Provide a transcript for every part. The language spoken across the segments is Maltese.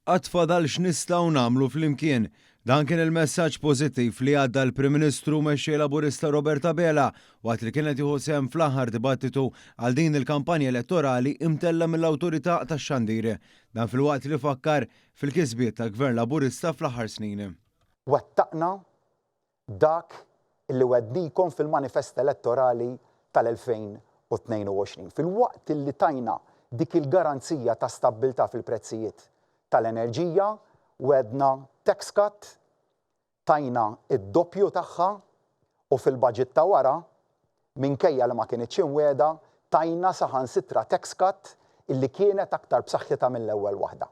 Għatfadal x'nistgħu nagħmlu flimkien. Dan kien il-messaġġ pożittiv li għadda l-Prim Ministru mexxej Laburista Robert Abela waqt li kienet jieħu sehem fl-aħħar dibattitu għal din il-kampanja elettorali imtella mill-awtorità tax-Xandir. Dan filwaqt li fakkar fil-kisbiet tal-Gvern Laburista fl-aħħar snin. Wettaqna dak illi wednikom fil-manifest elettorali tal-2022. Fil-waqt illi tajna dik il-garanzija ta' stabbiltà fil-prezzijiet tal-enerġija, wedna tax cut, tajna id-doppju tagħha u fil-budget ta' wara minkejja li ma kienitx imwiegħda tajna saħansitra tax cut illi kienet aktar b'saħħitha mill-ewwel waħda.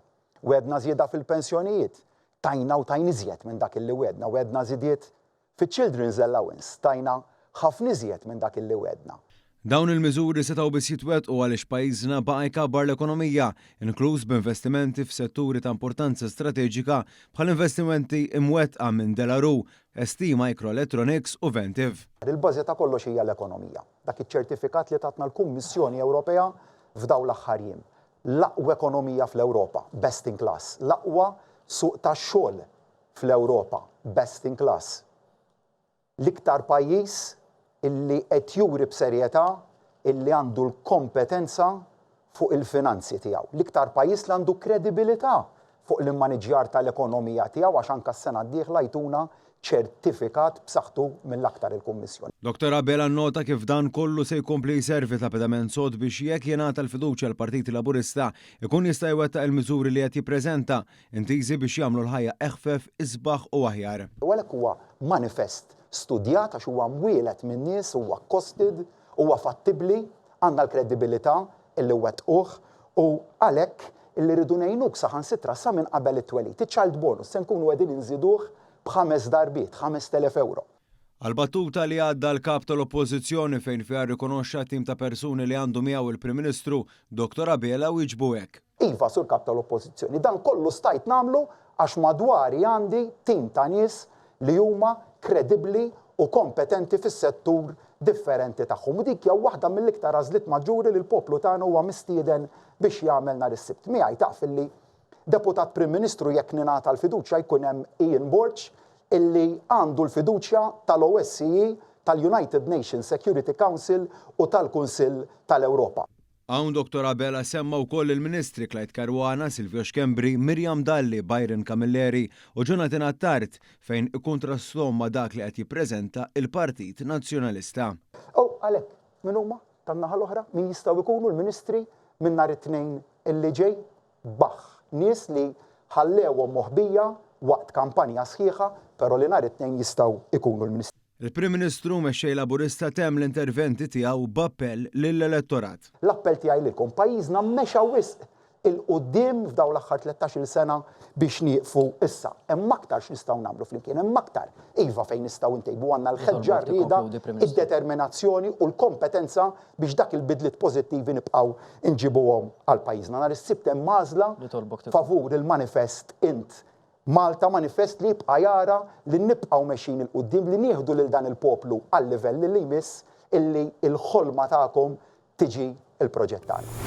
Wedna żieda fil-pensjonijiet, tajna u tajn iżjed minn dak illi wedna, wedna żidiet fiċ-children's allowance, tajna ħafna iżjed minn dak illi wedna. Dawn il-miżuri setgħu biss jitwettqu għaliex pajjiżna baqa' jkabbar l-ekonomija, inkluż b'investimenti f'setturi ta' importanza strateġika bħal investimenti imwettqa minn Delaru, ST Microelectronics u Ventiv. Il-bażi ta' kollox hija l-ekonomija. Dak iċ-ċertifikat li tatna l-Kummissjoni Ewropea f'dawn l-aħħar jiem. L-aqwa ekonomija fl-Ewropa, best in class. L-aqwa suq tax-xogħol fl-Ewropa, best in class. L-iktar pajjiż illi qed juri b'serjetà illi għandu l-kompetenza fuq il-finanzi tiegħu. L-iktar pajjiż li għandu kredibilità fuq l-immaniġjar tal-ekonomija tiegħu għax anke s-sena d-dieħla jtuna ċertifikat b'saħħtu mill-aktar il-Kummissjoni. Dr. Abela nnota kif dan kollu se jkompli jservi ta' pedament sod biex jekk jingħata l-fiduċja l-Partiti Laburista ikun jista' jwettaq il-miżuri li qed jippreżenta intiżi biex jagħmlu l-ħajja eħfef, isbaħ u aħjar. Għalhekk huwa manifest studjat għax huwa mwielet minn nies, huwa costed, huwa fattibbli, għandna l-kredibilità illi wettquh u għalhekk illi rridu ngħinuk saħansitra sa minn qabel it-twelid. Iċ-child bonus se nkunu qegħdin inżiduh b'5 darbiet, 5,000 euro. Għal-battuta li għadda l-kap tal-Oppożizzjoni fejn fiha rikonoxxa tim ta' persuni li għandu miegħu il-Prim Ministru, Dr. Abela wieġbu hekk. Iva sur kap tal-Oppożizzjoni, dan kollu stajt nagħmlu għax madwari għandi tim ta' nies li huma kredibbli u kompetenti fis-settur differenti tagħhom. U dik hija waħda mill-iktar għażliet maġġuri li l-poplu tagħna huwa mistieden biex jagħmel nhar is-Sibt. Miegħi taf illi deputat Prim Ministru jekk ningħata l-fiduċja jkun hemm Ian Borch illi għandu l-fiduċja tal-OSCE, tal-United Nations Security Council u tal-Kunsill tal-Ewropa. Hawn Dr. Abela semma wkoll il-Ministri Clyde Caruana, Silvio Xkembri, Miriam Dalli, Byron Camilleri u Jonathan Attard fejn ikkontrasthom ma' dak li qed jippreżenta il-Partit Nazzjonalista. Għalhekk min huma tan-naħa l-oħra min jistgħu jkunu l-Ministri minn nhar it-tnejn illi ġej baħ. Nies li ħallewhom moħbija waqt kampanja sħiħa, però li nhar it-tnejn jistgħu jkunu l-Ministri. Il-Prim Ministru mexxej Laburista temm l-interventi tiegħu b'appell lill-elettorat. L-appell tiegħi lilkom pajjiżna mexa wisq il-qudiem f'dawn l-aħħar 13-il sena biex nieqfu issa. Hemm aktar x'nistgħu nagħmlu flimkien, hemm aktar. Iva fejn nistgħu ntejbu għandna l-ħeġġa rrieda, id-determinazzjoni u l-kompetenza biex dak il-bidliet pożittivi nibqgħu inġibuhom għal pajjiżna. Nhar is-Sibt hemm għażla favur il-manifest int Malta, manifest li jibqa' jara li nibqgħu mexxin il-qudiem li nieħdu lil dan il-poplu għal livell li jmiss illi l-ħolma tagħkom tiġi l-proġett tagħna.